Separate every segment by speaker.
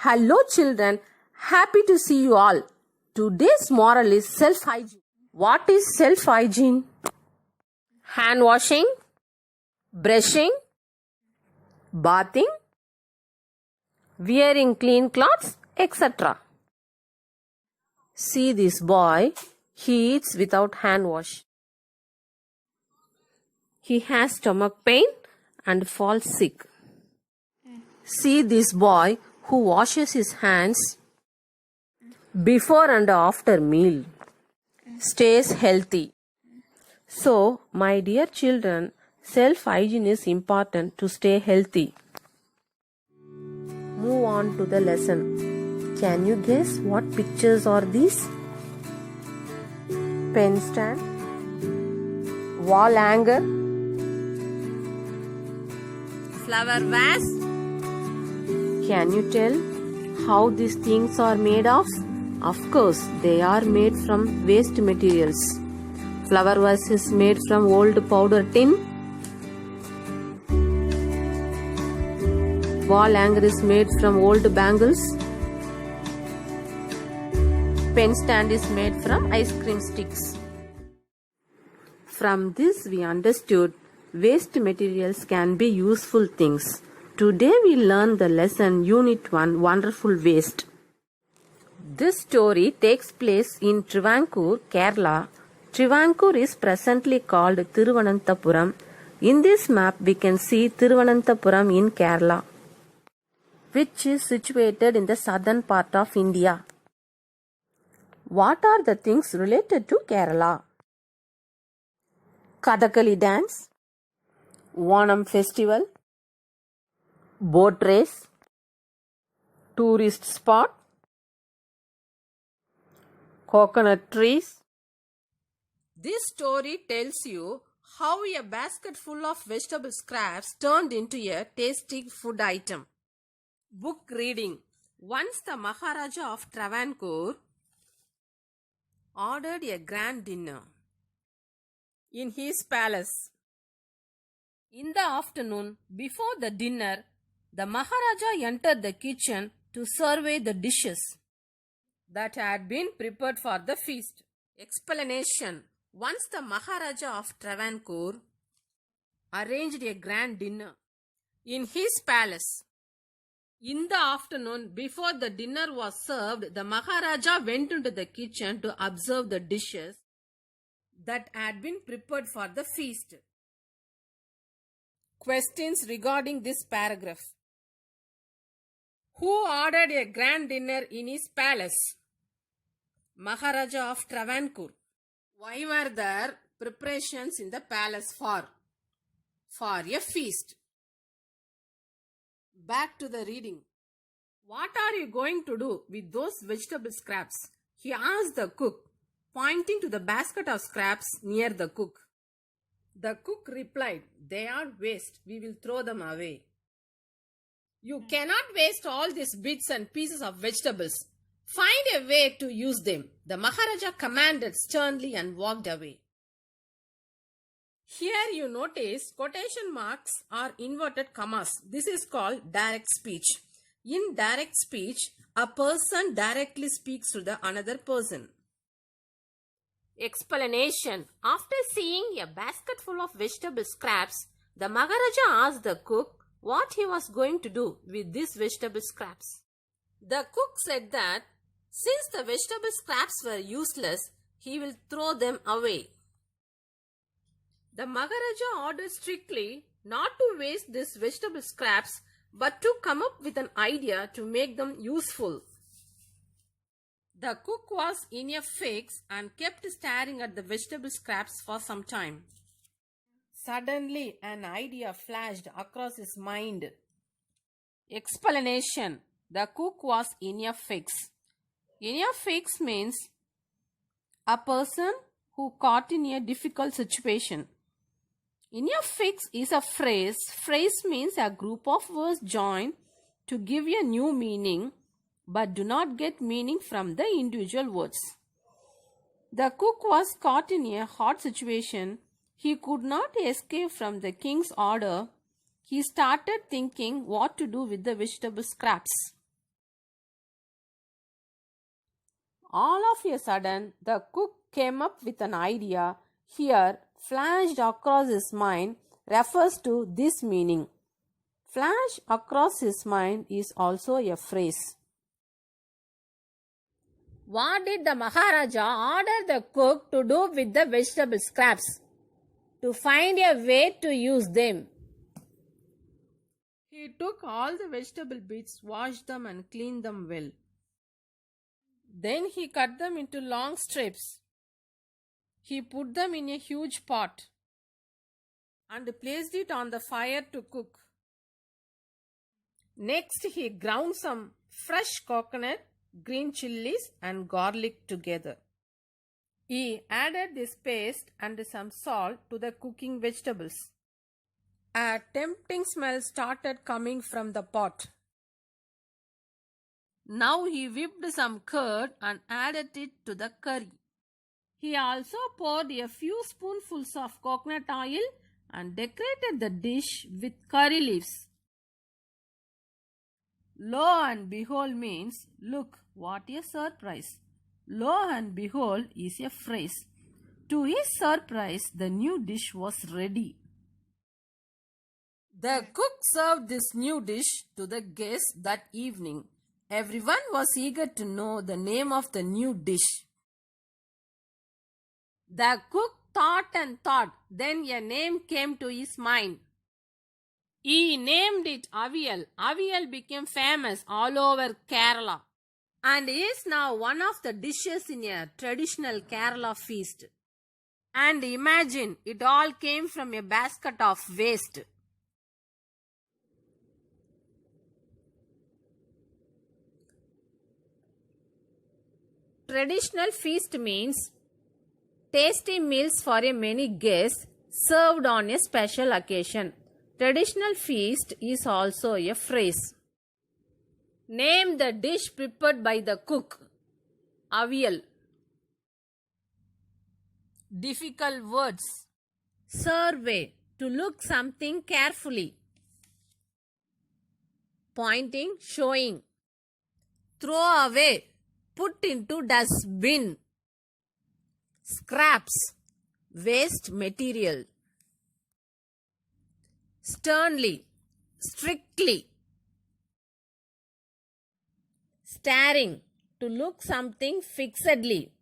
Speaker 1: Hello children, happy to see you all. Today's moral is self-hygiene. What is self-hygiene? Hand washing, brushing, bathing, wearing clean clothes, etc. See this boy, he eats without hand wash. He has stomach pain and falls sick. See this boy who washes his hands before and after meal, stays healthy. So, my dear children, self-hygiene is important to stay healthy. Move on to the lesson. Can you guess what pictures are these? Pen stand, wall hanger, flower vase. Can you tell how these things are made of? Of course, they are made from waste materials. Flower vase is made from old powder tin. Wall hanger is made from old bangles. Pen stand is made from ice cream sticks. From this we understood waste materials can be useful things. Today we learn the lesson Unit 1, Wonderful Waste. This story takes place in Travancore, Kerala. Travancore is presently called Thiruvananthapuram. In this map we can see Thiruvananthapuram in Kerala, which is situated in the southern part of India. What are the things related to Kerala? Kathakali dance, Onam festival, boat race, tourist spot, coconut trees. This story tells you how a basket full of vegetable scraps turned into a tasty food item. Book reading. Once the Maharaja of Travancore ordered a grand dinner in his palace. In the afternoon, before the dinner, the Maharaja entered the kitchen to survey the dishes that had been prepared for the feast. Explanation. Once the Maharaja of Travancore arranged a grand dinner in his palace. In the afternoon, before the dinner was served, the Maharaja went into the kitchen to observe the dishes that had been prepared for the feast. Questions regarding this paragraph. Who ordered a grand dinner in his palace? Maharaja of Travancore. Why were there preparations in the palace for? For a feast. Back to the reading. What are you going to do with those vegetable scraps? He asked the cook, pointing to the basket of scraps near the cook. The cook replied, "They are waste. We will throw them away." You cannot waste all these bits and pieces of vegetables. Find a way to use them, the Maharaja commanded sternly and walked away. Here you notice quotation marks are inverted commas. This is called direct speech. In direct speech, a person directly speaks to the another person. Explanation. After seeing a basket full of vegetable scraps, the Maharaja asked the cook what he was going to do with these vegetable scraps. The cook said that since the vegetable scraps were useless, he will throw them away. The Maharaja ordered strictly not to waste these vegetable scraps but to come up with an idea to make them useful. The cook was in a fix and kept staring at the vegetable scraps for some time. Suddenly, an idea flashed across his mind. Explanation. The cook was in a fix. In a fix means a person who caught in a difficult situation. In a fix is a phrase. Phrase means a group of words joined to give a new meaning but do not get meaning from the individual words. The cook was caught in a hard situation. He could not escape from the king's order. He started thinking what to do with the vegetable scraps. All of a sudden, the cook came up with an idea. Here, flashed across his mind refers to this meaning. Flash across his mind is also a phrase. What did the Maharaja order the cook to do with the vegetable scraps? To find a way to use them. He took all the vegetable bits, washed them and cleaned them well. Then he cut them into long strips. He put them in a huge pot and placed it on the fire to cook. Next, he ground some fresh coconut, green chilies and garlic together. He added this paste and some salt to the cooking vegetables. A tempting smell started coming from the pot. Now he whipped some curd and added it to the curry. He also poured a few spoonfuls of coconut oil and decorated the dish with curry leaves. Lo and behold means, look, what a surprise. Lo and behold is a phrase. To his surprise, the new dish was ready. The cook served this new dish to the guests that evening. Everyone was eager to know the name of the new dish. The cook thought and thought, then a name came to his mind. He named it Avial. Avial became famous all over Kerala and is now one of the dishes in a traditional Kerala feast. And imagine, it all came from a basket of waste. Traditional feast means tasty meals for a many guests served on a special occasion. Traditional feast is also a phrase. Name the dish prepared by the cook. Avial. Difficult words. Survey. To look something carefully. Pointing, showing. Throw away. Put into dustbin. Scraps. Waste material. Sternly. Strictly. Staring. To look something fixedly.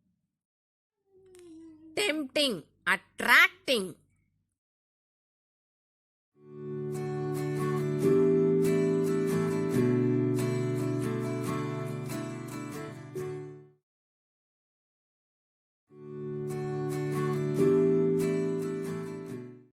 Speaker 1: Tempting. Attracting.